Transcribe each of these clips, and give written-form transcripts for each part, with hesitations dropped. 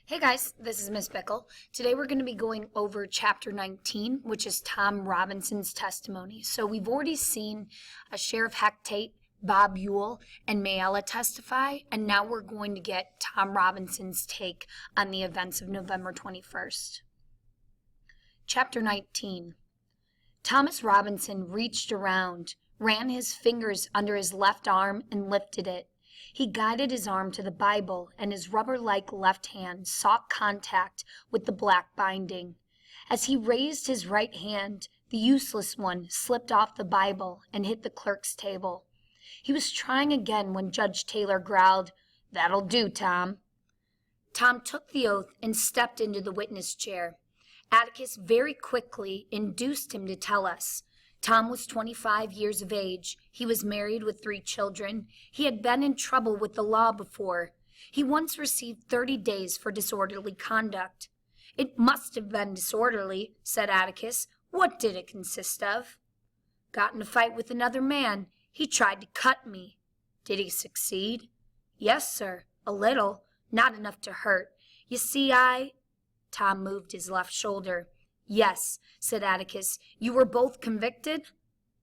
Hey guys, this is Miss Bickle. Today we're going to be going over chapter 19, which is Tom Robinson's testimony. So we've already seen Sheriff Hecate, Bob Ewell, and Mayella testify, and now we're going to get Tom Robinson's take on the events of November 21st. Chapter 19. Thomas Robinson reached around, ran his fingers under his left arm, and lifted it. He guided his arm to the Bible, and his rubber-like left hand sought contact with the black binding. As he raised his right hand, the useless one slipped off the Bible and hit the clerk's table. He was trying again when Judge Taylor growled, "That'll do, Tom." Tom took the oath and stepped into the witness chair. Atticus very quickly induced him to tell us. Tom was 25 years of age. He was married with 3 children. He had been in trouble with the law before. He once received 30 days for disorderly conduct. "It must have been disorderly," said Atticus. "What did it consist of?" "Got in a fight with another man. He tried to cut me." "Did he succeed?" "Yes, sir, a little. Not enough to hurt. You see, Tom moved his left shoulder. "Yes," said Atticus. "You were both convicted?"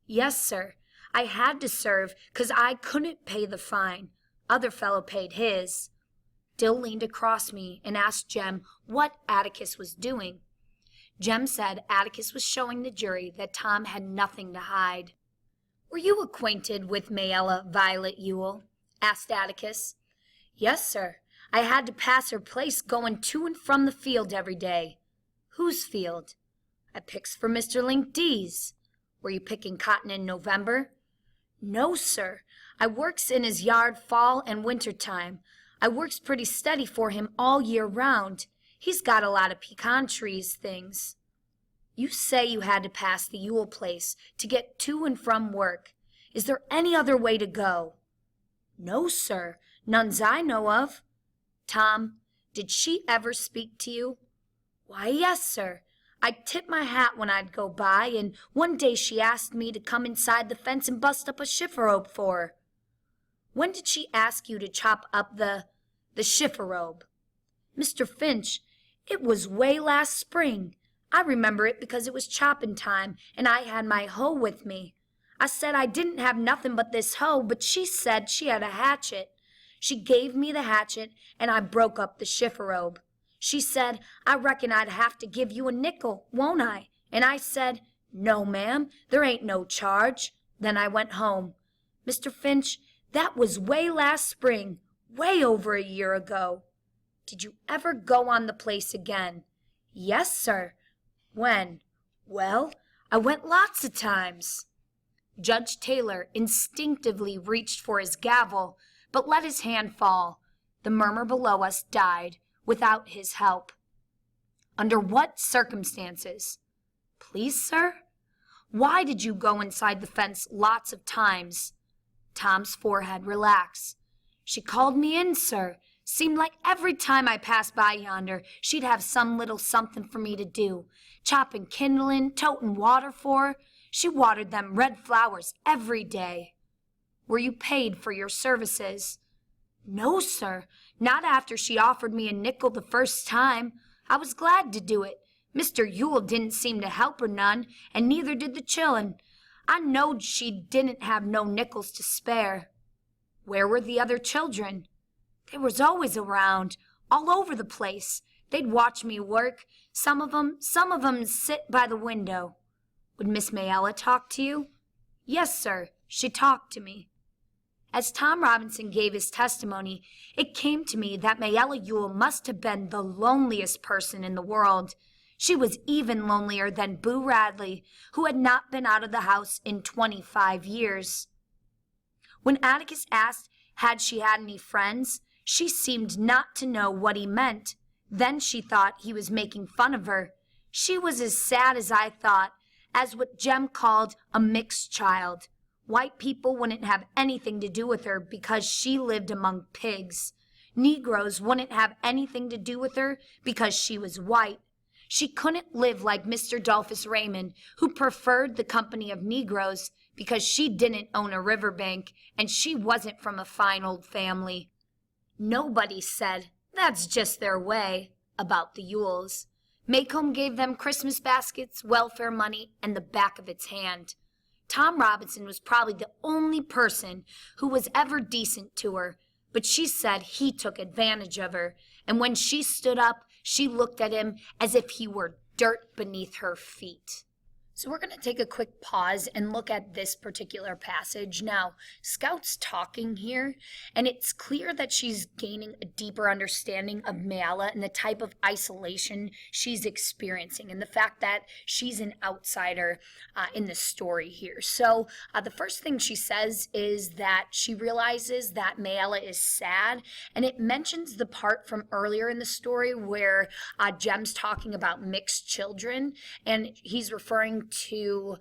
"Yes, sir. I had to serve 'cause I couldn't pay the fine. Other fellow paid his." Dill leaned across me and asked Jem what Atticus was doing. Jem said Atticus was showing the jury that Tom had nothing to hide. "Were you acquainted with Mayella Violet Ewell?" asked Atticus. "Yes, sir. I had to pass her place going to and from the field every day." "Whose field?" "I picks for Mr. Link D's." "Were you picking cotton in November?" "No, sir. I works in his yard fall and winter time. I works pretty steady for him all year round. He's got a lot of pecan trees things." "You say you had to pass the Ewell place to get to and from work. Is there any other way to go?" "No, sir. None's I know of." "Tom, did she ever speak to you?" "Why, yes, sir. I'd tip my hat when I'd go by, and one day she asked me to come inside the fence and bust up a chifferobe for her." "When did she ask you to chop up the chifferobe?" "Mr. Finch, it was way last spring. I remember it because it was chopping time, and I had my hoe with me. I said I didn't have nothing but this hoe, but she said she had a hatchet. She gave me the hatchet, and I broke up the chifferobe. She said, 'I reckon I'd have to give you a nickel, won't I?' And I said, 'No, ma'am, there ain't no charge.' Then I went home. Mr. Finch, that was way last spring, way over a year ago." "Did you ever go on the place again?" "Yes, sir." "When?" "Well, I went lots of times." Judge Taylor instinctively reached for his gavel, but let his hand fall. The murmur below us died without his help. "Under what circumstances?" "Please, sir?" "Why did you go inside the fence lots of times?" Tom's forehead relaxed. "She called me in, sir. Seemed like every time I passed by yonder, she'd have some little something for me to do. Chopping kindlin', totin' water for her. She watered them red flowers every day." "Were you paid for your services?" "No, sir. Not after she offered me a nickel the first time. I was glad to do it. Mr. Ewell didn't seem to help her none, and neither did the chillun. I knowed she didn't have no nickels to spare." "Where were the other children?" "They was always around, all over the place. They'd watch me work. Some of 'em sit by the window." "Would Miss Mayella talk to you?" "Yes, sir. She talked to me." As Tom Robinson gave his testimony, it came to me that Mayella Ewell must have been the loneliest person in the world. She was even lonelier than Boo Radley, who had not been out of the house in 25 years. When Atticus asked had she had any friends, she seemed not to know what he meant. Then she thought he was making fun of her. She was as sad as I thought, as what Jem called a mixed child. White people wouldn't have anything to do with her because she lived among pigs. Negroes wouldn't have anything to do with her because she was white. She couldn't live like Mr. Dolphus Raymond, who preferred the company of Negroes because she didn't own a riverbank and she wasn't from a fine old family. Nobody said, "That's just their way." about the Yules. Maycomb gave them Christmas baskets, welfare money, and the back of its hand. Tom Robinson was probably the only person who was ever decent to her, but she said he took advantage of her, and when she stood up, she looked at him as if he were dirt beneath her feet. So we're going to take a quick pause and look at this particular passage. Now, Scout's talking here, and it's clear that she's gaining a deeper understanding of Mayella and the type of isolation she's experiencing, and the fact that she's an outsider in the story here. So the first thing she says is that she realizes that Mayella is sad, and it mentions the part from earlier in the story where Jem's talking about mixed children, and he's referring to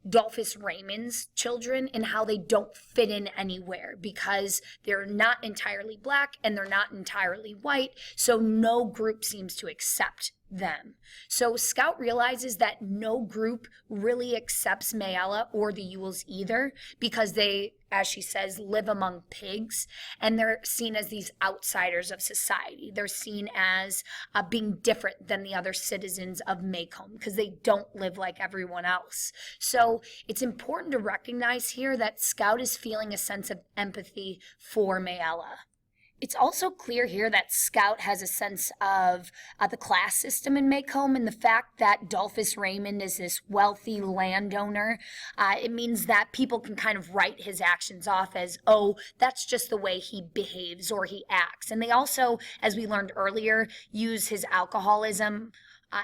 Dolphus Raymond's children and how they don't fit in anywhere because they're not entirely black and they're not entirely white, so no group seems to accept them. So Scout realizes that no group really accepts Mayella or the Yules either because they, as she says, live among pigs, and they're seen as these outsiders of society. They're seen as being different than the other citizens of Maycomb because they don't live like everyone else. So it's important to recognize here that Scout is feeling a sense of empathy for Mayella. It's also clear here that Scout has a sense of the class system in Maycomb, and the fact that Dolphus Raymond is this wealthy landowner. It means that people can kind of write his actions off as, oh, that's just the way he behaves or he acts. And they also, as we learned earlier, use his alcoholism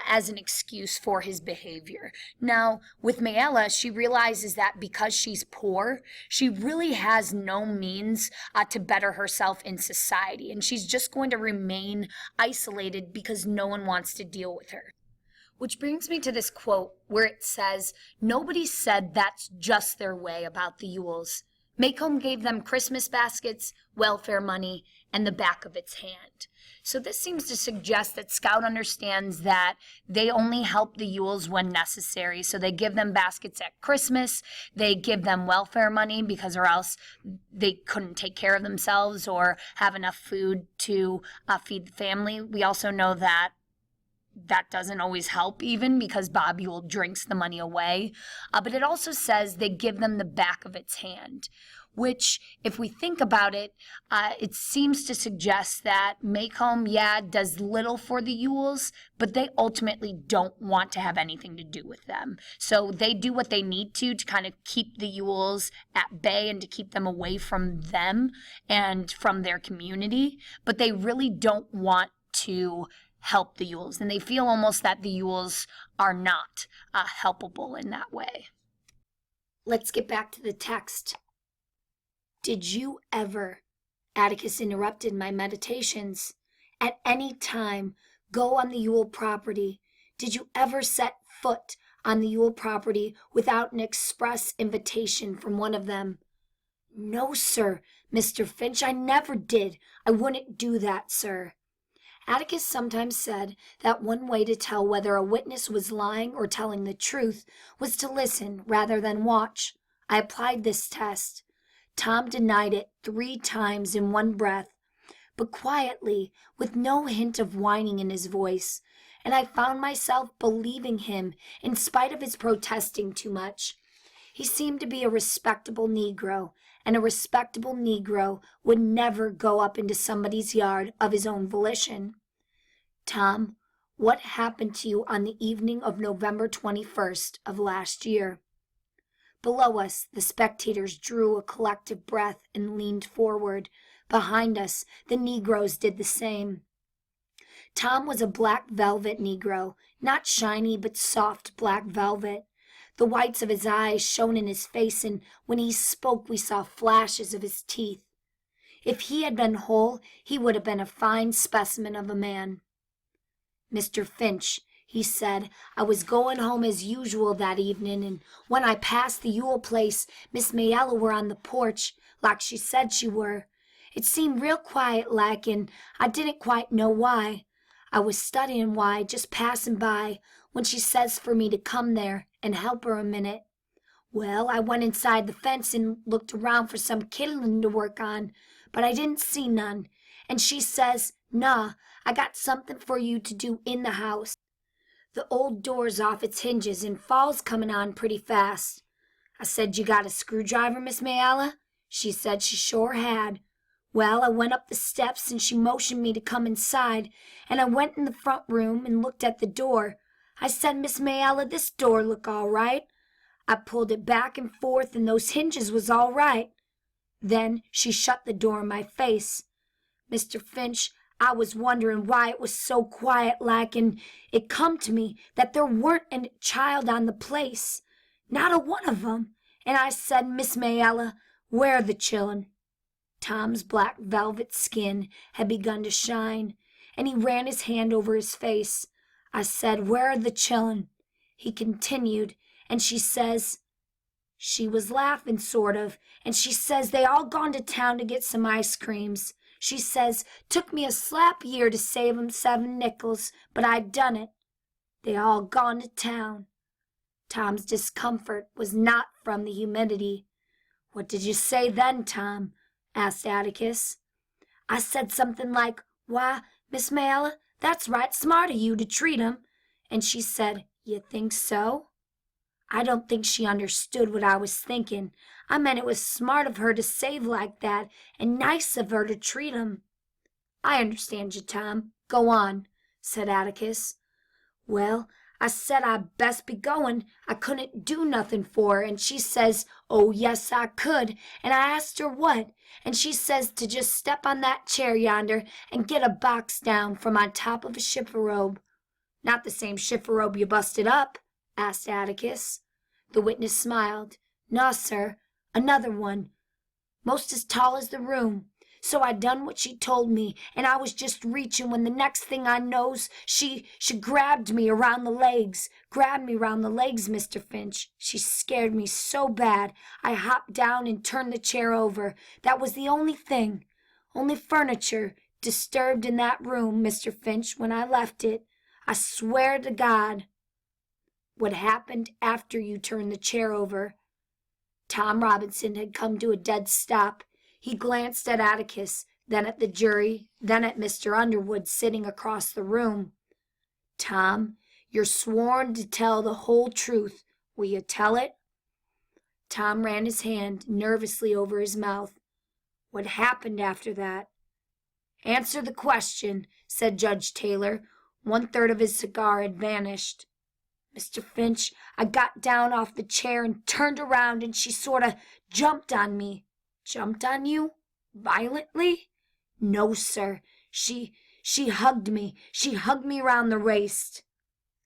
as an excuse for his behavior. Now, with Mayella, she realizes that because she's poor, she really has no means to better herself in society, and she's just going to remain isolated because no one wants to deal with her. Which brings me to this quote where it says, "Nobody said that's just their way about the Yules. Maycomb gave them Christmas baskets, welfare money, and the back of its hand." So this seems to suggest that Scout understands that they only help the Yules when necessary. So they give them baskets at Christmas, they give them welfare money because or else they couldn't take care of themselves or have enough food to feed the family. We also know that doesn't always help even because Bob Yule drinks the money away. But it also says they give them the back of its hand, which, if we think about it, it seems to suggest that Maycomb, does little for the Yules, but they ultimately don't want to have anything to do with them. So they do what they need to kind of keep the Yules at bay and to keep them away from them and from their community, but they really don't want to help the Yules, and they feel almost that the Yules are not helpable in that way. Let's get back to the text. "Did you ever," Atticus interrupted my meditations, "at any time go on the Yule property? Did you ever set foot on the Yule property without an express invitation from one of them?" "No, sir, Mr. Finch, I never did. I wouldn't do that, sir." Atticus sometimes said that one way to tell whether a witness was lying or telling the truth was to listen rather than watch. I applied this test. Tom denied it 3 times in one breath, but quietly, with no hint of whining in his voice, and I found myself believing him in spite of his protesting too much. He seemed to be a respectable Negro, and a respectable Negro would never go up into somebody's yard of his own volition. "Tom, what happened to you on the evening of November 21st of last year?" Below us, the spectators drew a collective breath and leaned forward. Behind us, the Negroes did the same. Tom was a black velvet Negro, not shiny but soft black velvet. The whites of his eyes shone in his face, and when he spoke we saw flashes of his teeth. If he had been whole, he would have been a fine specimen of a man. "Mr. Finch," he said, "I was going home as usual that evening, and when I passed the Yule place, Miss Mayella were on the porch, like she said she were. It seemed real quiet like, and I didn't quite know why. I was studying why, just passing by, when she says for me to come there and help her a minute. Well, I went inside the fence and looked around for some kindling to work on, but I didn't see none, and she says, 'Nah, I got something for you to do in the house. The old door's off its hinges and fall's coming on pretty fast. I said, you got a screwdriver, Miss Mayalla? She said she sure had. Well, I went up the steps and she motioned me to come inside, and I went in the front room and looked at the door. I said, Miss Mayalla, this door look all right. I pulled it back and forth and those hinges was all right. Then she shut the door in my face. Mr. Finch, I was wondering why it was so quiet like, and it come to me that there weren't a child on the place, not a one of 'em. And I said, Miss Mayalla, where are the chillun? Tom's black velvet skin had begun to shine, and he ran his hand over his face. I said, where are the chillun? He continued, and she says, she was laughing sort of, and she says they all gone to town to get some ice creams. She says, took me a slap year to save 'em 7 nickels, but I done it. They all gone to town. Tom's discomfort was not from the humidity. What did you say then, Tom? Asked Atticus. I said something like, why, Miss Mayalla, that's right smart of you to treat 'em. And she said, you think so? I don't think she understood what I was thinking. I meant it was smart of her to save like that, and nice of her to treat 'em. I understand you, Tom. Go on, said Atticus. Well, I said I'd best be going. I couldn't do nothing for her, and she says, oh, yes, I could, and I asked her what, and she says to just step on that chair yonder and get a box down from on top of a chifforobe. Not the same chifforobe you busted up? Asked Atticus. The witness smiled. No, sir, another one, most as tall as the room. So I done what she told me, and I was just reaching when the next thing I knows, she grabbed me around the legs. Grabbed me round the legs, Mr. Finch. She scared me so bad, I hopped down and turned the chair over. That was the only thing, only furniture, disturbed in that room, Mr. Finch, when I left it. I swear to God. What happened after you turned the chair over? Tom Robinson had come to a dead stop. He glanced at Atticus, then at the jury, then at Mr. Underwood sitting across the room. Tom, you're sworn to tell the whole truth. Will you tell it? Tom ran his hand nervously over his mouth. What happened after that? Answer the question, said Judge Taylor. 1/3 of his cigar had vanished. Mr. Finch, I got down off the chair and turned around, and she sort of jumped on me. Jumped on you? Violently? No, sir. She hugged me. She hugged me round the waist.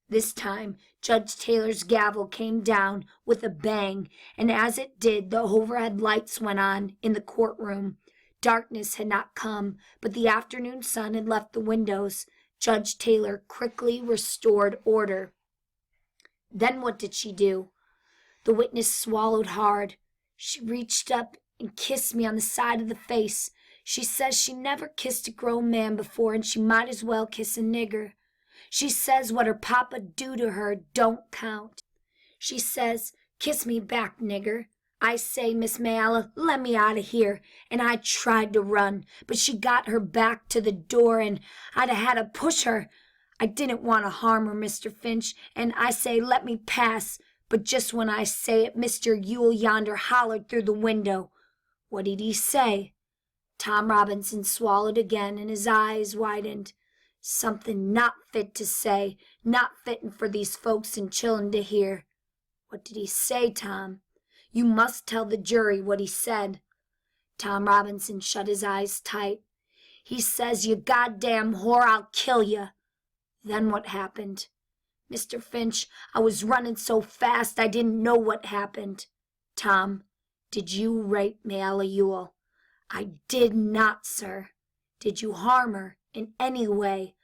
This time Judge Taylor's gavel came down with a bang, and as it did, the overhead lights went on in the courtroom. Darkness had not come, but the afternoon sun had left the windows. Judge Taylor quickly restored order. Then what did she do? The witness swallowed hard. She reached up and kissed me on the side of the face. She says she never kissed a grown man before, and she might as well kiss a nigger. She says what her papa do to her don't count. She says, kiss me back, nigger. I say, Miss Mayalla, let me out of here. And I tried to run, but she got her back to the door, and I'd 'a' had to push her. I didn't want to harm her, Mr. Finch, and I say, let me pass. But just when I say it, Mr. Yule yonder hollered through the window. What did he say? Tom Robinson swallowed again, and his eyes widened. Something not fit to say, not fitting for these folks in chillun to hear. What did he say, Tom? You must tell the jury what he said. Tom Robinson shut his eyes tight. He says, you goddamn whore, I'll kill you. Then what happened? Mr. Finch, I was running so fast I didn't know what happened. Tom, did you rape Mayalla Ewell? I did not, sir. Did you harm her in any way?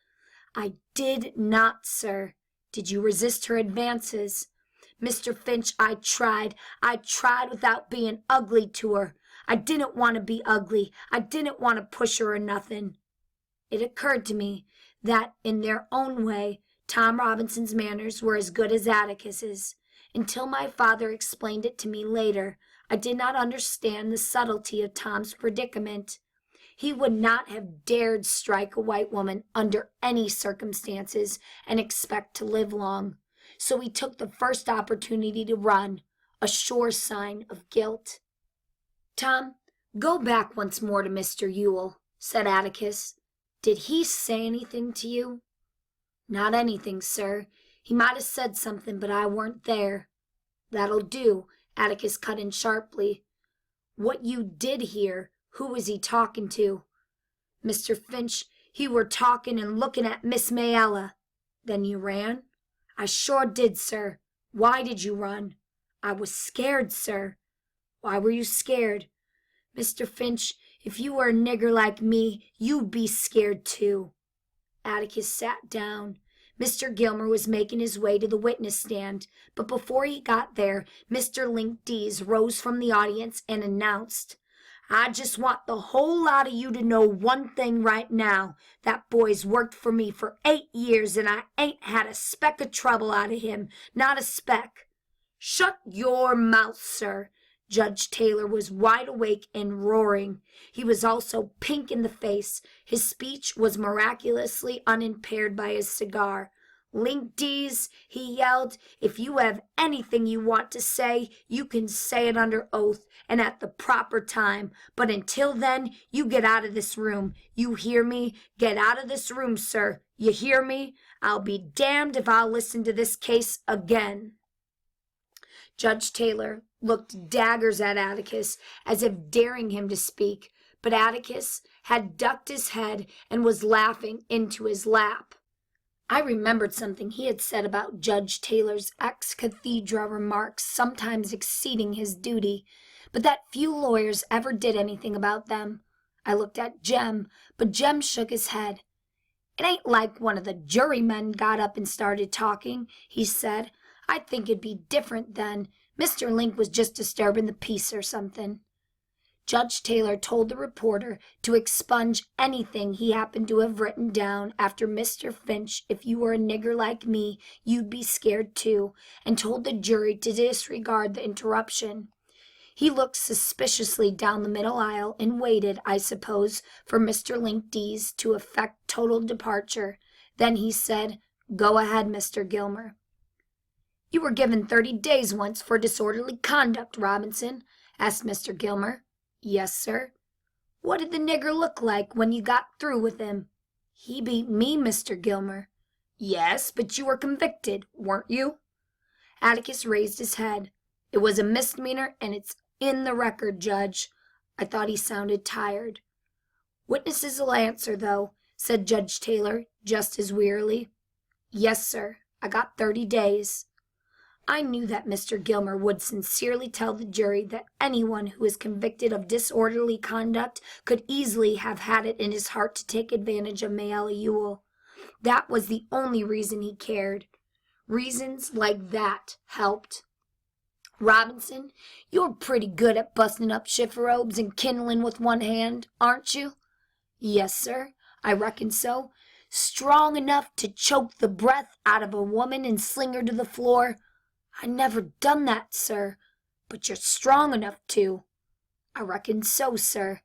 I did not, sir. Did you resist her advances? Mr. Finch, I tried without being ugly to her. I didn't want to be ugly. I didn't want to push her or nothing. It occurred to me that, in their own way, Tom Robinson's manners were as good as Atticus's. Until my father explained it to me later, I did not understand the subtlety of Tom's predicament. He would not have dared strike a white woman under any circumstances and expect to live long. So he took the first opportunity to run, a sure sign of guilt. "Tom, go back once more to Mr. Ewell," said Atticus. "Did he say anything to you?" "Not anything, sir. He might have said something, but I weren't there." "That'll do," Atticus cut in sharply. "What you did hear, who was he talking to?" "Mr. Finch, he were talking and looking at Miss Mayella." "Then you ran?" "I sure did, sir." "Why did you run?" "I was scared, sir." "Why were you scared?" "Mr. Finch, if you were a nigger like me, you'd be scared too." Atticus sat down. Mr. Gilmer was making his way to the witness stand, but before he got there, Mr. Link Dees rose from the audience and announced, "I just want the whole lot of you to know one thing right now. That boy's worked for me for 8 years, and I ain't had a speck of trouble out of him, not a speck." "Shut your mouth, sir." Judge Taylor was wide awake and roaring. He was also pink in the face. His speech was miraculously unimpaired by his cigar. "Link Dees," he yelled, "if you have anything you want to say, you can say it under oath and at the proper time. But until then, you get out of this room. You hear me? Get out of this room, sir. You hear me? I'll be damned if I'll listen to this case again." Judge Taylor looked daggers at Atticus as if daring him to speak, but Atticus had ducked his head and was laughing into his lap. I remembered something he had said about Judge Taylor's ex cathedra remarks sometimes exceeding his duty, but that few lawyers ever did anything about them. I looked at Jem, but Jem shook his head. "It ain't like one of the jurymen got up and started talking," he said. "I think it'd be different then. Mr. Link was just disturbing the peace or something." Judge Taylor told the reporter to expunge anything he happened to have written down after Mr. Finch, "if you were a nigger like me, you'd be scared too," and told the jury to disregard the interruption. He looked suspiciously down the middle aisle and waited, I suppose, for Mr. Link Dees to effect total departure. Then he said, "Go ahead, Mr. Gilmer." "You were given 30 days once for disorderly conduct, Robinson?" asked Mr. Gilmer. "Yes, sir." "What did the nigger look like when you got through with him?" "He beat me, Mr. Gilmer." "Yes, but you were convicted, weren't you?" Atticus raised his head. "It was a misdemeanor, and it's in the record, Judge." I thought he sounded tired. "Witnesses'll answer, though," said Judge Taylor, just as wearily. "Yes, sir. I got 30 days." I knew that Mr. Gilmer would sincerely tell the jury that anyone who is convicted of disorderly conduct could easily have had it in his heart to take advantage of Mayella Ewell. That was the only reason he cared. Reasons like that helped. "Robinson, you're pretty good at busting up chifferobes and kindling with one hand, aren't you?" "Yes, sir, I reckon so." "Strong enough to choke the breath out of a woman and sling her to the floor?" "I never done that, sir." "But you're strong enough to." "I reckon so, sir."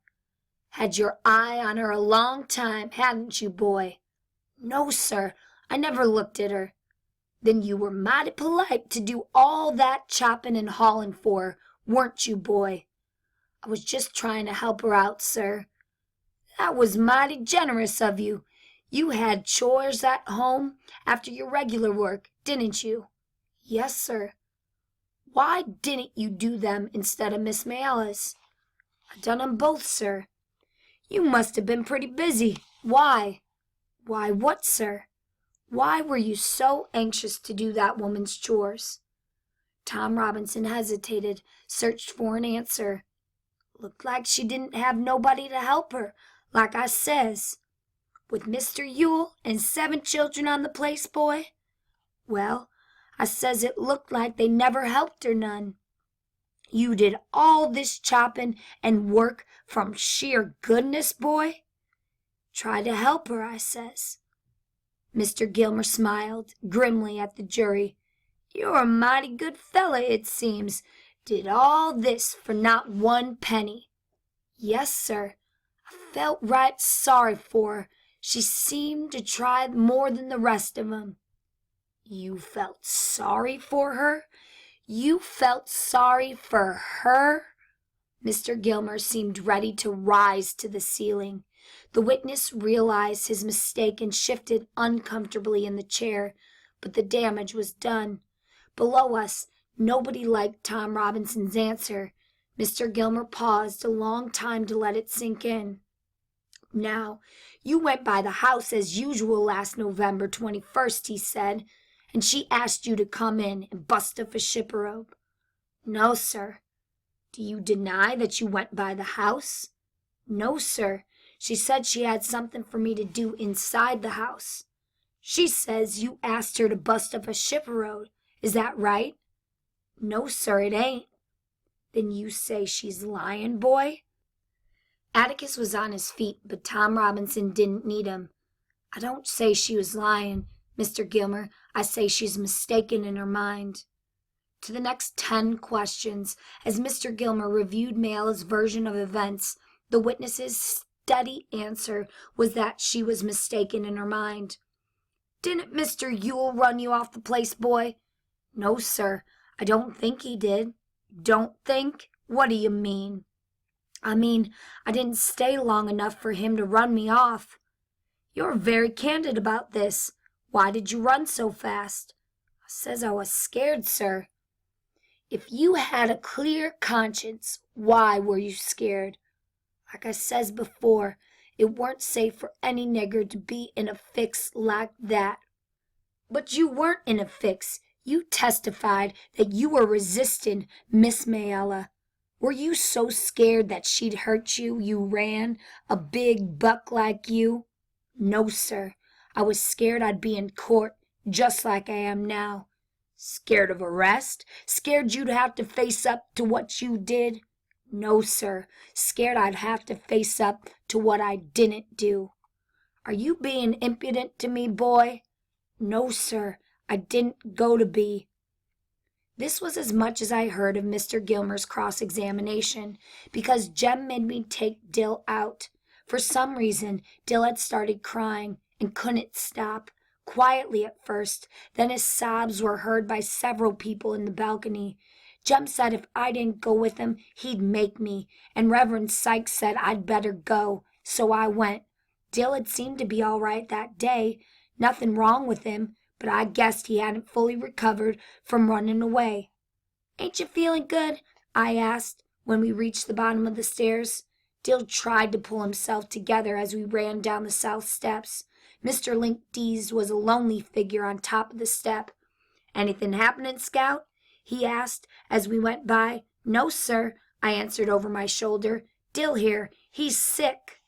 "Had your eye on her a long time, hadn't you, boy?" "No, sir, I never looked at her." "Then you were mighty polite to do all that chopping and hauling for her, weren't you, boy?" "I was just trying to help her out, sir." "That was mighty generous of you. You had chores at home after your regular work, didn't you?" "Yes, sir." "Why didn't you do them instead of Miss Mayella's?" "I done 'em both, sir." "You must have been pretty busy. Why?" "Why what, sir?" "Why were you so anxious to do that woman's chores?" Tom Robinson hesitated, searched for an answer. "Looked like she didn't have nobody to help her, like I says." "With Mr. Ewell and 7 children on the place, boy?" "Well, I says it looked like they never helped her none." "You did all this chopping and work from sheer goodness, boy?" "Try to help her, I says." Mr. Gilmer smiled grimly at the jury. "You're a mighty good fellow, it seems. Did all this for not 1 penny?" "Yes, sir. I felt right sorry for her. She seemed to try more than the rest of 'em." "You felt sorry for her? You felt sorry for her?" Mr. Gilmer seemed ready to rise to the ceiling. The witness realized his mistake and shifted uncomfortably in the chair, but the damage was done. Below us, nobody liked Tom Robinson's answer. Mr. Gilmer paused a long time to let it sink in. "Now, you went by the house as usual last November 21st, he said, and she asked you to come in and bust up a shipper-rope." "No, sir." "Do you deny that you went by the house?" "No, sir. She said she had something for me to do inside the house." "She says you asked her to bust up a shipper-rope. Is that right?" "No, sir, it ain't." "Then you say she's lying, boy?" Atticus was on his feet, but Tom Robinson didn't need him. "I don't say she was lying, Mr. Gilmer. I say she's mistaken in her mind." To the next 10 questions, as Mr. Gilmer reviewed Mayella's version of events, the witness's steady answer was that she was mistaken in her mind. "Didn't Mr. Ewell run you off the place, boy?" "No, sir. I don't think he did." "Don't think? What do you mean?" "I mean, I didn't stay long enough for him to run me off." "You're very candid about this. Why did you run so fast?" "I says I was scared, sir." "If you had a clear conscience, why were you scared?" "Like I says before, it weren't safe for any nigger to be in a fix like that." "But you weren't in a fix. You testified that you were resisting Miss Mayella. Were you so scared that she'd hurt you, you ran, a big buck like you?" "No, sir. I was scared I'd be in court, just like I am now." "Scared of arrest? Scared you'd have to face up to what you did?" "No, sir. Scared I'd have to face up to what I didn't do." "Are you being impudent to me, boy?" "No, sir. I didn't go to be." This was as much as I heard of Mr. Gilmer's cross-examination, because Jem made me take Dill out. For some reason, Dill had started crying and couldn't stop, quietly at first, then his sobs were heard by several people in the balcony. Jem said if I didn't go with him, he'd make me, and Reverend Sykes said I'd better go, so I went. Dill had seemed to be all right that day, nothing wrong with him, but I guessed he hadn't fully recovered from running away. "Ain't you feeling good?" I asked, when we reached the bottom of the stairs. Dill tried to pull himself together as we ran down the south steps. Mr. Link Dees was a lonely figure on top of the step. "Anything happening, Scout?" he asked as we went by. "No, sir," I answered over my shoulder. "Dill here, he's sick."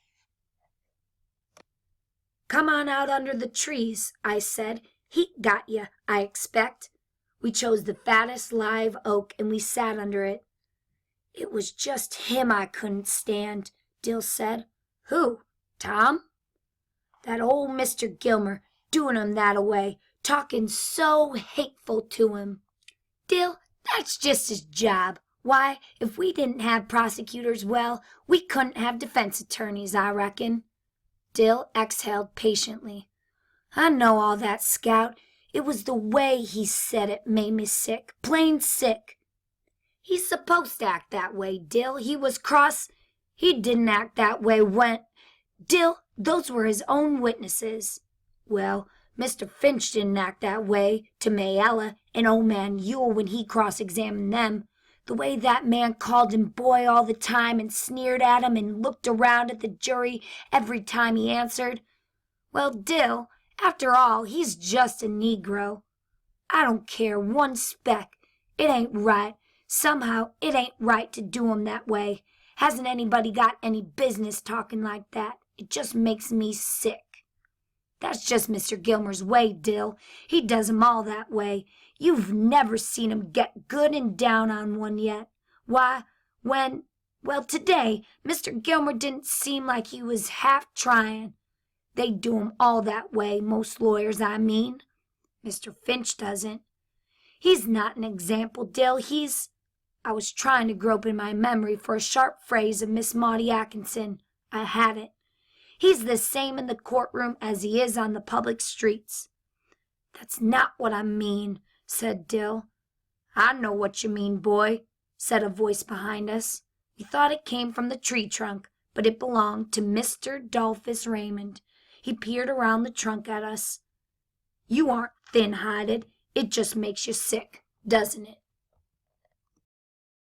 "Come on out under the trees," I said. "Heat got you, I expect." We chose the fattest live oak, and we sat under it. "It was just him I couldn't stand," Dill said. "Who? Tom?" "That old Mr. Gilmer, doing him that-a-way, talking so hateful to him." "Dill, that's just his job. Why, if we didn't have prosecutors, well, we couldn't have defense attorneys, I reckon." Dill exhaled patiently. "I know all that, Scout. It was the way he said it made me sick, plain sick." "He's supposed to act that way, Dill. He was cross. He didn't act that way when—" "Dill, those were his own witnesses." "Well, Mr. Finch didn't act that way to Mayella and old man Ewell when he cross-examined them. The way that man called him boy all the time and sneered at him and looked around at the jury every time he answered. Well, Dill, after all, he's just a Negro. I don't care one speck. It ain't right. Somehow it ain't right to do him that way. Hasn't anybody got any business talking like that? It just makes me sick." "That's just Mr. Gilmer's way, Dill. He does 'em all that way. You've never seen him get good and down on one yet. Why, today, Mr. Gilmer didn't seem like he was half trying. They do 'em all that way, most lawyers, I mean. Mr. Finch doesn't. He's not an example, Dill. I was trying to grope in my memory for a sharp phrase of Miss Maudie Atkinson. I had it. He's the same in the courtroom as he is on the public streets." "That's not what I mean," said Dill. "I know what you mean, boy," said a voice behind us. We thought it came from the tree trunk, but it belonged to Mr. Dolphus Raymond. He peered around the trunk at us. "You aren't thin-hided. It just makes you sick, doesn't it?"